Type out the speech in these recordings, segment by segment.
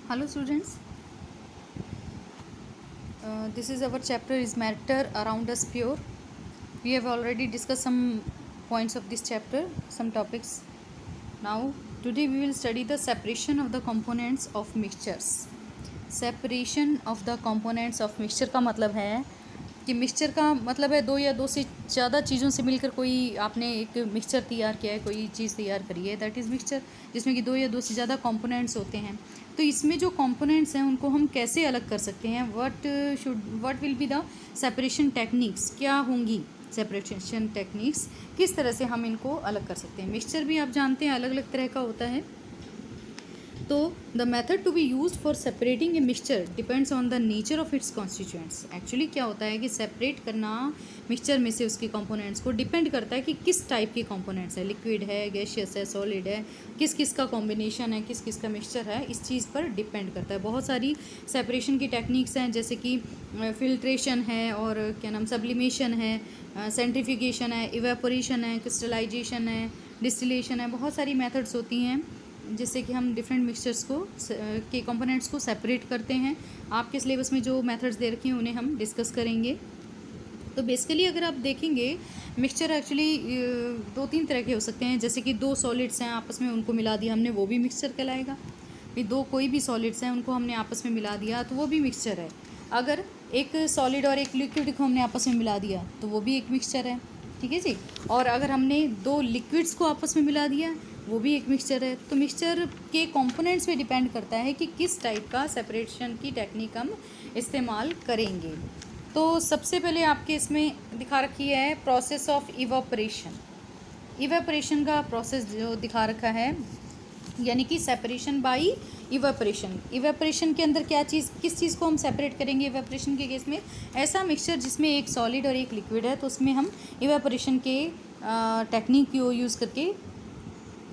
Hello students, this is our chapter is matter around us pure. We have already discussed some points of this chapter, some topics. Now today we will study the separation of the components of mixtures. Separation of the components of mixture का मतलब है कि mixture का मतलब है दो या दो से ज़्यादा चीज़ों से मिलकर कोई आपने एक मिक्सचर तैयार किया है, कोई चीज़ तैयार करी है, दैट इज़ मिक्सचर, जिसमें कि दो या दो से ज़्यादा कंपोनेंट्स होते हैं। तो इसमें जो कंपोनेंट्स हैं उनको हम कैसे अलग कर सकते हैं, what will be the separation techniques, क्या होंगी सेपरेशन टेक्निक्स, किस तरह से हम इनको अलग कर सकते हैं। मिक्सचर भी आप जानते हैं अलग अलग तरह का होता है। तो the method to be use for separating a mixture depends on the nature of its constituents. Actually क्या होता है कि सेपरेट करना मिक्सचर में से उसके कंपोनेंट्स को डिपेंड करता है कि किस टाइप के कंपोनेंट्स है, लिक्विड है, गैशियस है, सॉलिड है, किस किस का कॉम्बिनेशन है, किस किस का मिक्सचर है, इस चीज़ पर डिपेंड करता है। बहुत सारी सेपरेशन की टेक्निक्स हैं, जैसे कि फिल्ट्रेशन है और क्या नाम सब्लिमेशन है, सेंट्रीफिकेशन है, इवेपोरेशन है, क्रिस्टलाइजेशन है, डिस्टिलेशन है। बहुत सारी मेथड्स होती हैं जिससे कि हम डिफरेंट मिक्सचर्स को के कंपोनेंट्स को सेपरेट करते हैं। आपके सिलेबस में जो मेथड्स दे रखे हैं उन्हें हम डिस्कस करेंगे। तो बेसिकली अगर आप देखेंगे मिक्सचर एक्चुअली दो तीन तरह के हो सकते हैं। जैसे कि दो सॉलिड्स हैं आपस में, उनको मिला दिया हमने, वो भी मिक्सचर कहलाएगा। फिर दो कोई भी सॉलिड्स हैं उनको हमने आपस में मिला दिया तो वो भी मिक्सचर है। अगर एक सॉलिड और एक लिक्विड को हमने आपस में मिला दिया तो वो भी एक मिक्सचर है, ठीक है जी। और अगर हमने दो लिक्विड्स को आपस में मिला दिया वो भी एक मिक्सचर है। तो मिक्सचर के कंपोनेंट्स पे डिपेंड करता है कि किस टाइप का सेपरेशन की टेक्निक हम इस्तेमाल करेंगे। तो सबसे पहले आपके इसमें दिखा रखी है प्रोसेस ऑफ इवापोरेशन। इवेपोरेशन का प्रोसेस जो दिखा रखा है, यानी कि सेपरेशन बाय इवेपोरेशन। इवेपोरेशन के अंदर क्या चीज़, किस चीज़ को हम सेपरेट करेंगे इवेपोरेशन के केस में? ऐसा मिक्सचर जिसमें एक सॉलिड और एक लिक्विड है, तो उसमें हम इवेपोरेशन के टेक्निक को यूज़ करके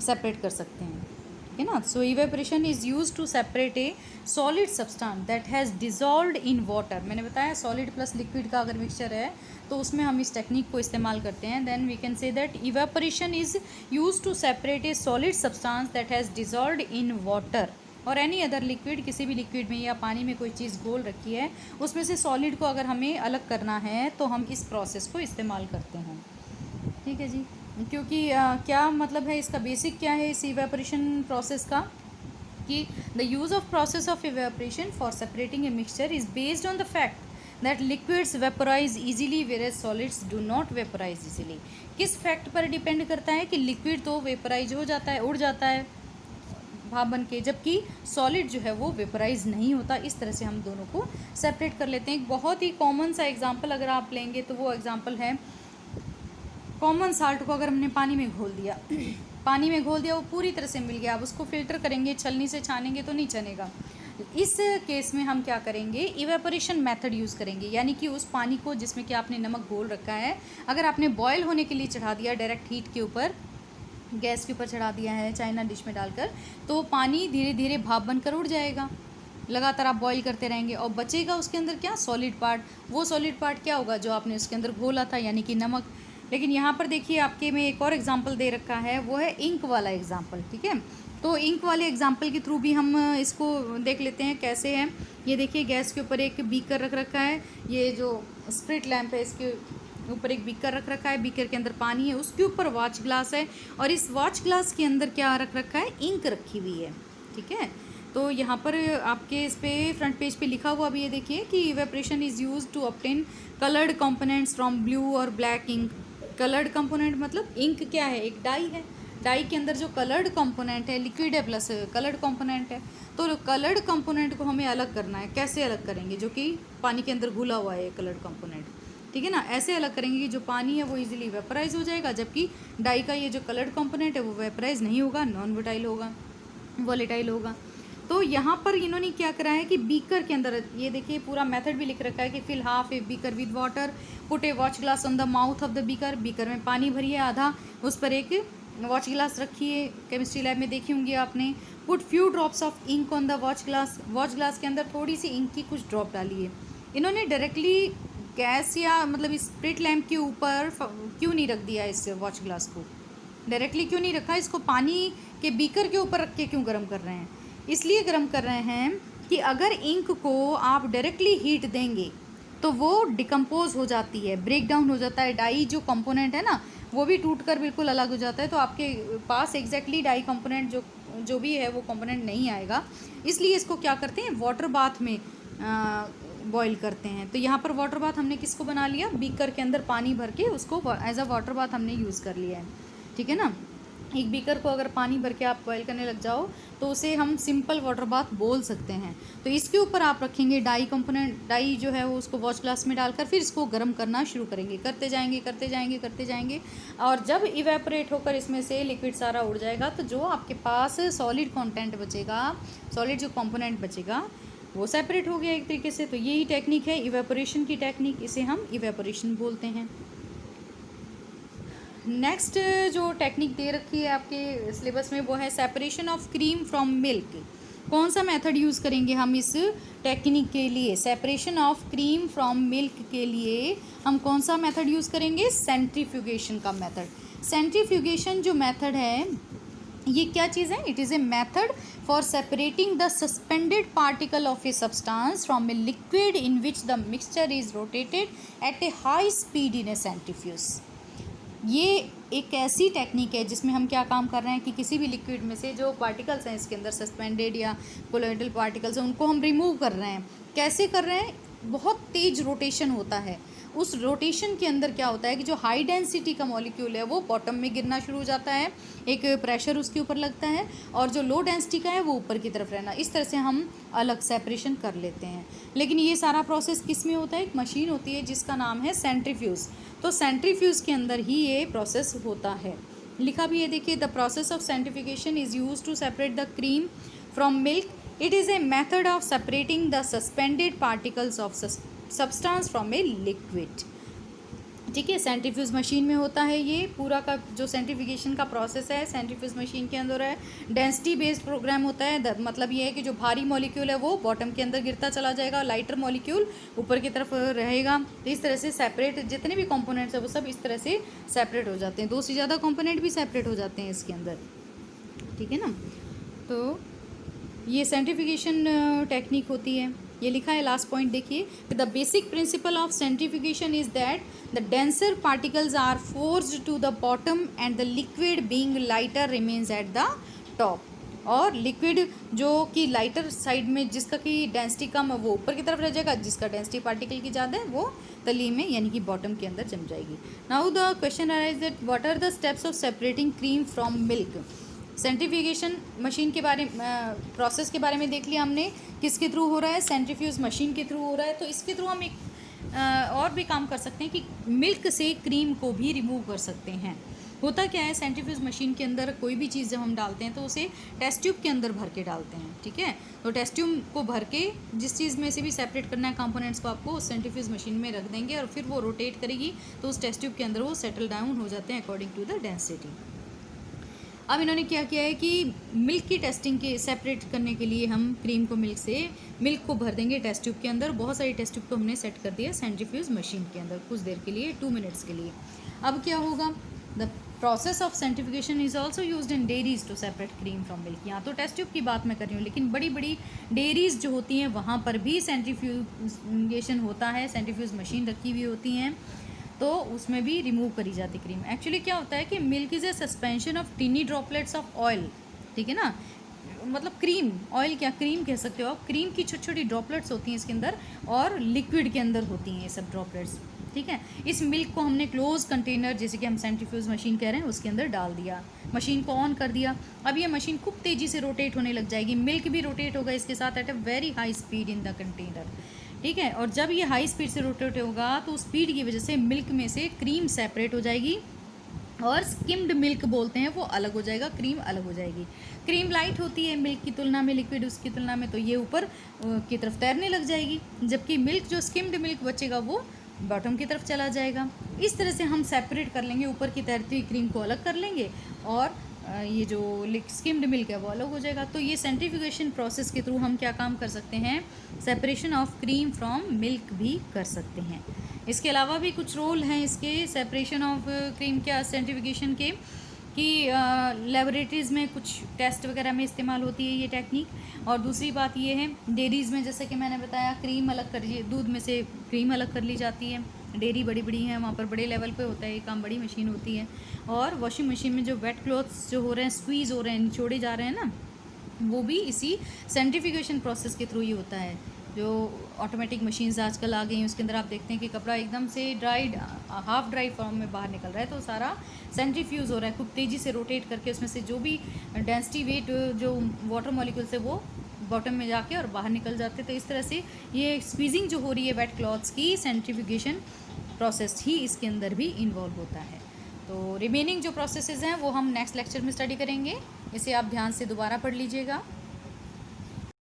सेपरेट कर सकते हैं, ठीक है ना। So evaporation is use to separate a solid substance that has dissolved in water. मैंने बताया सॉलिड प्लस लिक्विड का अगर मिक्सचर है तो उसमें हम इस टेक्निक को इस्तेमाल करते हैं। Then we can say that evaporation is use to separate a solid substance that has dissolved in water और एनी अदर लिक्विड। किसी भी लिक्विड में या पानी में कोई चीज़ घोल रखी है, उसमें से सॉलिड को अगर हमें अलग करना है तो हम इस प्रोसेस को इस्तेमाल करते हैं, ठीक है जी। क्योंकि क्या मतलब है इसका, बेसिक क्या है इस इवेपोरेशन प्रोसेस का, कि the use of process of evaporation for separating a mixture is based on the fact that liquids vaporise easily वेरेज solids do not vaporise easily. किस फैक्ट पर डिपेंड करता है कि लिक्विड तो वेपोराइज हो जाता है, उड़ जाता है भाप बन के, जबकि सॉलिड जो है वो वेपोराइज नहीं होता। इस तरह से हम दोनों को सेपरेट कर लेते हैं। एक बहुत ही कॉमन सा एग्जाम्पल अगर आप लेंगे तो वो एग्जाम्पल है कॉमन साल्ट को अगर हमने पानी में घोल दिया पानी में घोल दिया, वो पूरी तरह से मिल गया। अब उसको फिल्टर करेंगे, छलनी से छानेंगे तो नहीं छनेगा। इस केस में हम क्या करेंगे, इवेपोरेशन मेथड यूज़ करेंगे। यानी कि उस पानी को जिसमें कि आपने नमक घोल रखा है, अगर आपने बॉयल होने के लिए चढ़ा दिया, डायरेक्ट हीट के ऊपर, गैस के ऊपर चढ़ा दिया है चाइना डिश में डालकर, तो पानी धीरे धीरे भाप बनकर उड़ जाएगा। लगातार आप बॉईल करते रहेंगे और बचेगा उसके अंदर क्या, सॉलिड पार्ट। वो सॉलिड पार्ट क्या होगा, जो आपने उसके अंदर घोला था, यानी कि नमक। लेकिन यहाँ पर देखिए आपके में एक और एग्जाम्पल दे रखा है, वो है इंक वाला एग्जाम्पल, ठीक है। तो इंक वाले एग्जाम्पल के थ्रू भी हम इसको देख लेते हैं कैसे है। ये देखिए गैस के ऊपर एक बीकर रख रखा है, ये जो स्प्रिट लैम्प है इसके ऊपर एक बीकर रख रखा है, बीकर के अंदर पानी है, उसके ऊपर वॉच ग्लास है और इस वॉच ग्लास के अंदर क्या रख रखा है, इंक रखी हुई है, ठीक है। तो यहाँ पर आपके इस पे फ्रंट पेज पे लिखा हुआ भी ये देखिए कि evaporation is use to obtain coloured components from blue और ब्लैक इंक। कलर्ड कंपोनेंट मतलब इंक क्या है, एक डाई है। डाई के अंदर जो कलर्ड कंपोनेंट है, लिक्विड है प्लस कलर्ड कंपोनेंट है। तो कलर्ड कंपोनेंट को हमें अलग करना है। कैसे अलग करेंगे, जो कि पानी के अंदर घुला हुआ है कलर्ड कंपोनेंट, ठीक है ना। ऐसे अलग करेंगे कि जो पानी है वो इजीली वेपराइज हो जाएगा, जबकि डाई का ये जो कलर्ड कंपोनेंट है वो वेपराइज नहीं होगा, नॉन वोटाइल होगा, वोलेटाइल होगा। तो यहाँ पर इन्होंने क्या करा है कि बीकर के अंदर, ये देखिए पूरा मेथड भी लिख रखा है कि fill half a beaker with water, put a watch glass on the mouth of the beaker. Beaker में पानी भरिए आधा, उस पर एक वॉच ग्लास रखिए, केमिस्ट्री लैब में देखी होंगी आपने। Put few drops of ink on the watch glass. Watch glass के अंदर थोड़ी सी इंक की कुछ ड्रॉप डालिए। इन्होंने डायरेक्टली गैस या मतलब इस स्प्रिट लैम्प के ऊपर क्यों नहीं रख दिया इस वॉच ग्लास को, डायरेक्टली क्यों नहीं रखा, इसको पानी के बीकर के ऊपर रख के क्यों गर्म कर रहे हैं? इसलिए गर्म कर रहे हैं कि अगर इंक को आप डायरेक्टली हीट देंगे तो वो डिकम्पोज हो जाती है, ब्रेक डाउन हो जाता है, डाई जो कंपोनेंट है ना वो भी टूट कर बिल्कुल अलग हो जाता है। तो आपके पास एग्जैक्टली डाई कंपोनेंट जो भी है वो कंपोनेंट नहीं आएगा। इसलिए इसको क्या करते हैं, वाटर बाथ में बॉईल करते हैं। तो यहाँ पर वाटर बाथ हमने किसको बना लिया, बीकर के अंदर पानी भर के उसको एज अ वाटर बाथ हमने यूज़ कर लिया है, ठीक है ना। एक बीकर को अगर पानी भर के आप बॉईल करने लग जाओ तो उसे हम सिंपल वाटर बाथ बोल सकते हैं। तो इसके ऊपर आप रखेंगे डाई कंपोनेंट, डाई जो है वो उसको वॉश ग्लास में डालकर फिर इसको गर्म करना शुरू करेंगे, करते जाएंगे करते जाएंगे करते जाएंगे। और जब इवेपोरेट होकर इसमें से लिक्विड सारा उड़ जाएगा तो जो आपके पास सॉलिड कंटेंट बचेगा, सॉलिड जो कंपोनेंट बचेगा वो सेपरेट हो गया एक तरीके से। तो यही टेक्निक है इवेपोरेशन की टेक्निक, इसे हम इवेपोरेशन बोलते हैं। नेक्स्ट जो टेक्निक दे रखी है आपके सिलेबस में वो है separation of cream from milk. कौन सा मेथड यूज़ करेंगे हम इस टेक्निक के लिए, separation of cream from milk के लिए हम कौन सा मेथड यूज़ करेंगे, सेंट्रीफ्यूगेशन का मेथड। सेंट्रीफ्यूगेशन जो मेथड है ये क्या चीज़ है, it is a method for separating the suspended particle of a substance from a liquid in which the mixture is rotated eight A high speed in A centrifuge. ये एक ऐसी technique है जिसमें हम क्या काम कर रहे हैं कि किसी भी लिक्विड में से जो पार्टिकल्स हैं इसके अंदर सस्पेंडेड या कोलोइडल पार्टिकल्स हैं उनको हम रिमूव कर रहे हैं। कैसे कर रहे हैं, बहुत तेज़ रोटेशन होता है। उस रोटेशन के अंदर क्या होता है कि जो हाई डेंसिटी का मॉलिक्यूल है वो बॉटम में गिरना शुरू हो जाता है, एक प्रेशर उसके ऊपर लगता है, और जो लो डेंसिटी का है वो ऊपर की तरफ रहना। इस तरह से हम अलग सेपरेशन कर लेते हैं। लेकिन ये सारा प्रोसेस किस में होता है, एक मशीन होती है जिसका नाम है सेंट्रीफ्यूज। तो सेंट्रीफ्यूज के अंदर ही ये प्रोसेस होता है। लिखा भी है देखिए, the process of centrification is use to separate the cream from milk. It is a method of separating the suspended particles of substance from a liquid. ठीक है, सेंट्रीफ्यूज मशीन में होता है ये पूरा का जो सेंट्रीफिकेशन का प्रोसेस है सेंट्रीफ्यूज मशीन के अंदर है। डेंसिटी बेस्ड प्रोग्राम होता है, मतलब ये है कि जो भारी मॉलिक्यूल है वो बॉटम के अंदर गिरता चला जाएगा, लाइटर मॉलिक्यूल ऊपर की तरफ रहेगा। तो इस तरह से सेपरेट जितने भी कंपोनेंट्स है वो सब इस तरह से सेपरेट हो जाते हैं। दो से ज़्यादा कंपोनेंट भी सेपरेट हो जाते हैं इसके अंदर, ठीक है ना। तो ये सेंट्रीफिकेशन टेक्निक होती है। ये लिखा है लास्ट पॉइंट देखिए, the basic principle of centrification is that the denser particles are forced to the bottom and the liquid being lighter remains at the top. और लिक्विड जो कि लाइटर साइड में जिसका कि डेंसिटी कम है वो ऊपर की तरफ रह जाएगा, जिसका डेंसिटी पार्टिकल की ज़्यादा है वो तली में यानी कि बॉटम के अंदर जम जाएगी। Now the question arise that what are the steps of separating cream from milk. Centrifugation machine के बारे प्रोसेस के बारे में देख लिया हमने, किसके थ्रू हो रहा है, सेंट्रीफ्यूज मशीन के थ्रू हो रहा है। तो इसके थ्रू हम एक और भी काम कर सकते हैं कि मिल्क से क्रीम को भी रिमूव कर सकते हैं। होता क्या है, सेंट्रीफ्यूज मशीन के अंदर कोई भी चीज़ जब हम डालते हैं तो उसे टेस्ट ट्यूब के अंदर भर के डालते हैं, ठीक है। तो टेस्ट ट्यूब को भर के जिस चीज़ में से भी सेपरेट करना है कंपोनेंट्स को आपको उस सेंट्रीफ्यूज मशीन में रख देंगे और फिर वो रोटेट करेगी तो उस टेस्ट ट्यूब के अंदर वो सेटल डाउन हो जाते हैं अकॉर्डिंग टू द डेंसिटी। अब इन्होंने क्या किया है कि मिल्क की टेस्टिंग के सेपरेट करने के लिए हम क्रीम को मिल्क को भर देंगे टेस्ट ट्यूब के अंदर। बहुत सारी टेस्ट ट्यूब को हमने सेट कर दिया सेंट्रीफ्यूज मशीन के अंदर कुछ देर के लिए, 2 मिनट्स के लिए। अब क्या होगा, the process of centrification is also used in dairies to separate cream from milk. यहाँ तो टेस्ट ट्यूब की बात मैं कर रही हूँ, लेकिन बड़ी बड़ी डेयरीज जो होती हैं वहाँ पर भी सेंट्रीफ्यूगेशन होता है, सेंट्रीफ्यूज मशीन रखी हुई होती हैं तो उसमें भी रिमूव करी जाती क्रीम। एक्चुअली क्या होता है कि milk is a suspension of tiny droplets of oil, ठीक है ना। मतलब क्रीम, ऑयल क्या क्रीम कह सकते हो आप, क्रीम की छोटी छोटी ड्रॉपलेट्स होती हैं इसके अंदर और लिक्विड के अंदर होती हैं ये सब ड्रॉपलेट्स, ठीक है। इस मिल्क को हमने क्लोज कंटेनर जैसे कि हम सेंट्रीफ्यूज मशीन कह रहे हैं उसके अंदर डाल दिया, मशीन को ऑन कर दिया। अब ये मशीन खूब तेज़ी से रोटेट होने लग जाएगी, मिल्क भी रोटेट होगा इसके साथ at a very high speed in the container, ठीक है। और जब ये हाई स्पीड से रोटेट होगा तो स्पीड की वजह से मिल्क में से क्रीम सेपरेट हो जाएगी और स्किम्ड मिल्क बोलते हैं वो अलग हो जाएगा, क्रीम अलग हो जाएगी। क्रीम लाइट होती है मिल्क की तुलना में, लिक्विड उसकी तुलना में, तो ये ऊपर की तरफ तैरने लग जाएगी, जबकि मिल्क जो स्किम्ड मिल्क बचेगा वो बॉटम की तरफ चला जाएगा। इस तरह से हम सेपरेट कर लेंगे, ऊपर की तैरती हुई क्रीम को अलग कर लेंगे और ये जो स्किम्ड मिल्क है वो अलग हो जाएगा। तो ये सेंट्रीफ्यूगेशन प्रोसेस के थ्रू हम क्या काम कर सकते हैं, separation of cream from milk भी कर सकते हैं। इसके अलावा भी कुछ रोल हैं इसके सेपरेशन ऑफ क्रीम के सेंट्रीफ्यूगेशन के। कि लेबोरेटरीज़ में कुछ टेस्ट वगैरह में इस्तेमाल होती है ये टेक्निक। और दूसरी बात ये है डेयरीज़ में, जैसे कि मैंने बताया, क्रीम अलग कर दूध में से क्रीम अलग कर ली जाती है। डेयरी बड़ी बड़ी हैं, वहाँ पर बड़े लेवल पे होता है ये काम, बड़ी मशीन होती है। और वॉशिंग मशीन में जो वेट क्लॉथ्स जो हो रहे हैं, स्क्वीज़ हो रहे हैं, निचोड़े जा रहे हैं ना, वो भी इसी सेंट्रीफ्यूगेशन प्रोसेस के थ्रू ही होता है। जो ऑटोमेटिक मशीन्स आजकल आ गई हैं उसके अंदर आप देखते हैं कि कपड़ा एकदम से ड्राइड, हाफ ड्राई फॉर्म में बाहर निकल रहा है, तो सारा सेंट्रीफ्यूज हो रहा है, खूब तेज़ी से रोटेट करके उसमें से जो भी डेंसिटी वेट जो वाटर मॉलिक्यूल्स है वो बॉटम में जाके और बाहर निकल जाते हैं। तो इस तरह से ये स्क्वीजिंग जो हो रही है वेट क्लॉथ्स की, सेंट्रीफ्यूगेशन प्रोसेस ही इसके अंदर भी इन्वॉल्व होता है। तो रिमेनिंग जो प्रोसेसेस हैं वो हम नेक्स्ट लेक्चर में स्टडी करेंगे, इसे आप ध्यान से दोबारा पढ़ लीजिएगा।